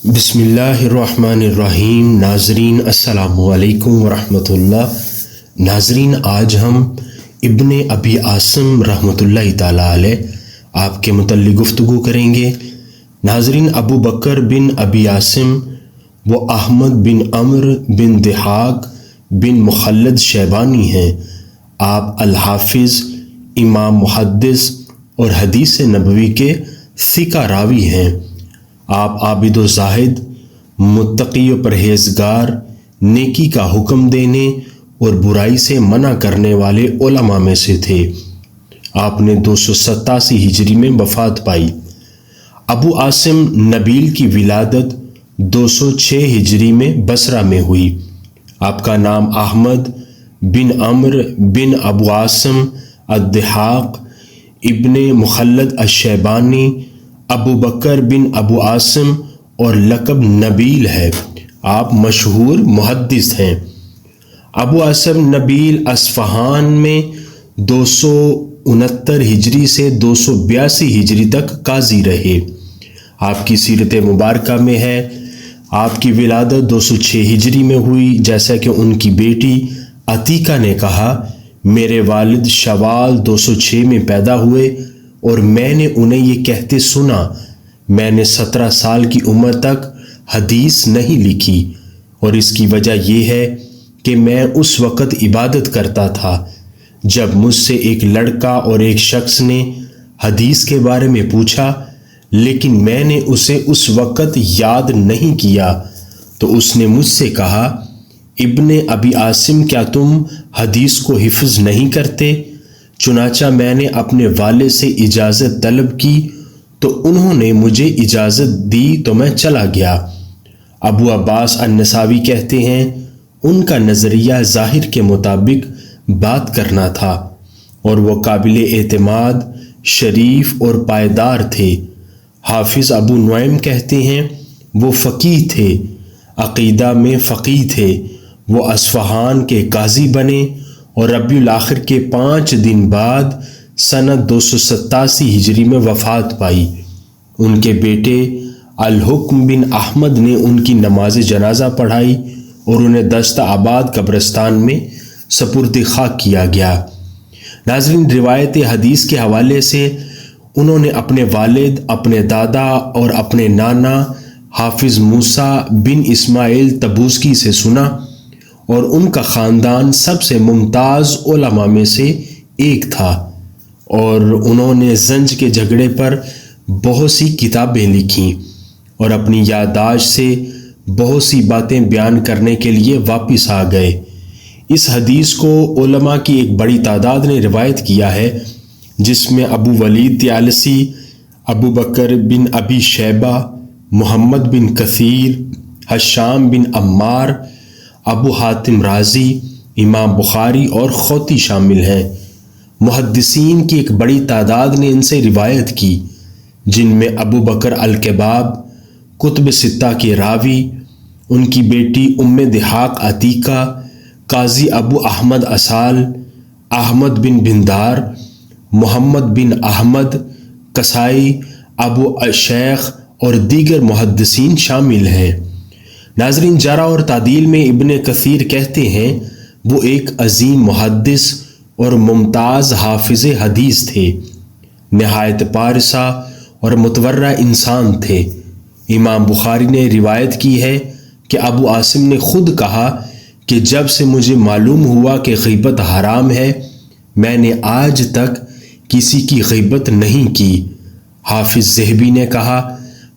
بسم اللہ الرحمن الرحیم۔ ناظرین السلام علیکم ورحمۃ اللہ۔ ناظرین، آج ہم ابن ابی عاصم رحمۃ اللہ تعالیٰ علیہ آپ کے متعلق گفتگو کریں گے۔ ناظرین، ابو بکر بن ابی عاصم وہ احمد بن عمرو بن ضحاک بن مخلد شیبانی ہیں۔ آپ الحافظ، امام محدث اور حدیث نبوی کے ثقہ راوی ہیں۔ آپ عابد و زاہد، متقی و پرہیزگار، نیکی کا حکم دینے اور برائی سے منع کرنے والے علماء میں سے تھے۔ آپ نے 287 ہجری میں وفات پائی۔ ابو عاصم نبیل کی ولادت 206 ہجری میں بصرہ میں ہوئی۔ آپ کا نام احمد بن عمرو بن ابو عاصم الضحاک ابن مخلد الشیبانی ابو بکر بن ابو عاصم اور لقب نبیل ہے۔ آپ مشہور محدث ہیں۔ ابو عاصم نبیل اصفہان میں 269 ہجری سے 282 ہجری تک قاضی رہے۔ آپ کی سیرت مبارکہ میں ہے آپ کی ولادت 206 ہجری میں ہوئی، جیسا کہ ان کی بیٹی عتیقہ نے کہا، میرے والد شوال 206 میں پیدا ہوئے اور میں نے انہیں یہ کہتے سنا، میں نے 17 سال کی عمر تک حدیث نہیں لکھی، اور اس کی وجہ یہ ہے کہ میں اس وقت عبادت کرتا تھا جب مجھ سے ایک لڑکا اور ایک شخص نے حدیث کے بارے میں پوچھا، لیکن میں نے اسے اس وقت یاد نہیں کیا، تو اس نے مجھ سے کہا، ابن ابی عاصم، کیا تم حدیث کو حفظ نہیں کرتے؟ چنانچہ میں نے اپنے والد سے اجازت طلب کی تو انہوں نے مجھے اجازت دی تو میں چلا گیا۔ ابو عباس النساوی کہتے ہیں، ان کا نظریہ ظاہر کے مطابق بات کرنا تھا اور وہ قابل اعتماد، شریف اور پائیدار تھے۔ حافظ ابو نعیم کہتے ہیں، وہ فقیہ تھے، عقیدہ میں فقیہ تھے۔ وہ اصفہان کے قاضی بنے اور ربیع الاخر کے 5 دن بعد سنت 287 ہجری میں وفات پائی۔ ان کے بیٹے الحکم بن احمد نے ان کی نماز جنازہ پڑھائی اور انہیں دست آباد قبرستان میں سپرد خاک کیا گیا۔ ناظرین، روایت حدیث کے حوالے سے انہوں نے اپنے والد، اپنے دادا اور اپنے نانا حافظ موسیٰ بن اسماعیل تبوسکی سے سنا، اور ان کا خاندان سب سے ممتاز علماء میں سے ایک تھا، اور انہوں نے زنج کے جھگڑے پر بہت سی کتابیں لکھیں اور اپنی یادداشت سے بہت سی باتیں بیان کرنے کے لیے واپس آ گئے۔ اس حدیث کو علماء کی ایک بڑی تعداد نے روایت کیا ہے، جس میں ابو ولید طیالسی، ابو بکر بن ابی شیبہ، محمد بن کثیر، ہشام بن عمار، ابو حاتم رازی، امام بخاری اور خوتی شامل ہیں۔ محدثین کی ایک بڑی تعداد نے ان سے روایت کی، جن میں ابو بکر الکباب، کتب ستہ کے راوی، ان کی بیٹی ام ضحاک عتیقہ، قاضی ابو احمد اصال، احمد بن بندار، محمد بن احمد کسائی، ابو شیخ اور دیگر محدثین شامل ہیں۔ ناظرین، جرح اور تعدیل میں ابن کثیر کہتے ہیں، وہ ایک عظیم محدث اور ممتاز حافظ حدیث تھے، نہایت پارسا اور متورع انسان تھے۔ امام بخاری نے روایت کی ہے کہ ابو عاصم نے خود کہا کہ جب سے مجھے معلوم ہوا کہ غیبت حرام ہے، میں نے آج تک کسی کی غیبت نہیں کی۔ حافظ ذہبی نے کہا،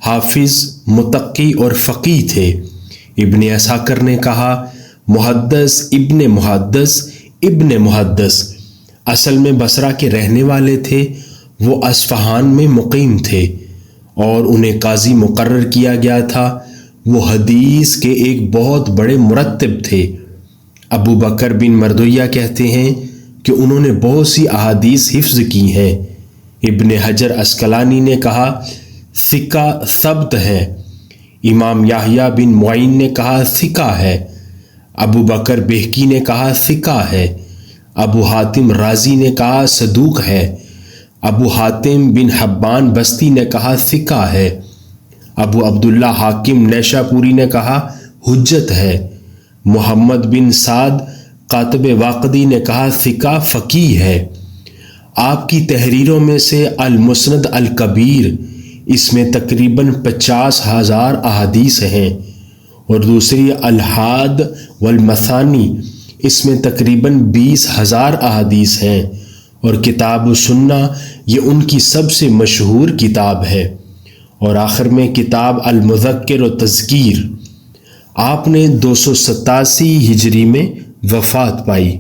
حافظ متقی اور فقیہ تھے۔ ابن عساکر نے کہا، محدث ابن محدث ابن محدث، اصل میں بصرہ کے رہنے والے تھے۔ وہ اصفہان میں مقیم تھے اور انہیں قاضی مقرر کیا گیا تھا۔ وہ حدیث کے ایک بہت بڑے مرتب تھے۔ ابو بکر بن مردویہ کہتے ہیں کہ انہوں نے بہت سی احادیث حفظ کی ہیں۔ ابن حجر عسقلانی نے کہا، ثقہ ثبت ہے۔ امام یحییٰ بن معین نے کہا، ثقہ ہے۔ ابو بکر بہقی نے کہا، ثقہ ہے۔ ابو حاتم رازی نے کہا، صدوق ہے۔ ابو حاتم بن حبان بستی نے کہا، ثقہ ہے۔ ابو عبداللہ حاکم نیشاپوری نے کہا حجت ہے۔ محمد بن سعد کاتب واقدی نے کہا ثقہ فقیہ ہے۔ آپ کی تحریروں میں سے المسند الکبیر، اس میں تقریباً 50,000 احادیث ہیں، اور دوسری الحاد والمثانی، اس میں تقریباً 20,000 احادیث ہیں، اور کتاب السنہ یہ ان کی سب سے مشہور کتاب ہے، اور آخر میں کتاب المذکر و تذکیر۔ آپ نے 287 ہجری میں وفات پائی۔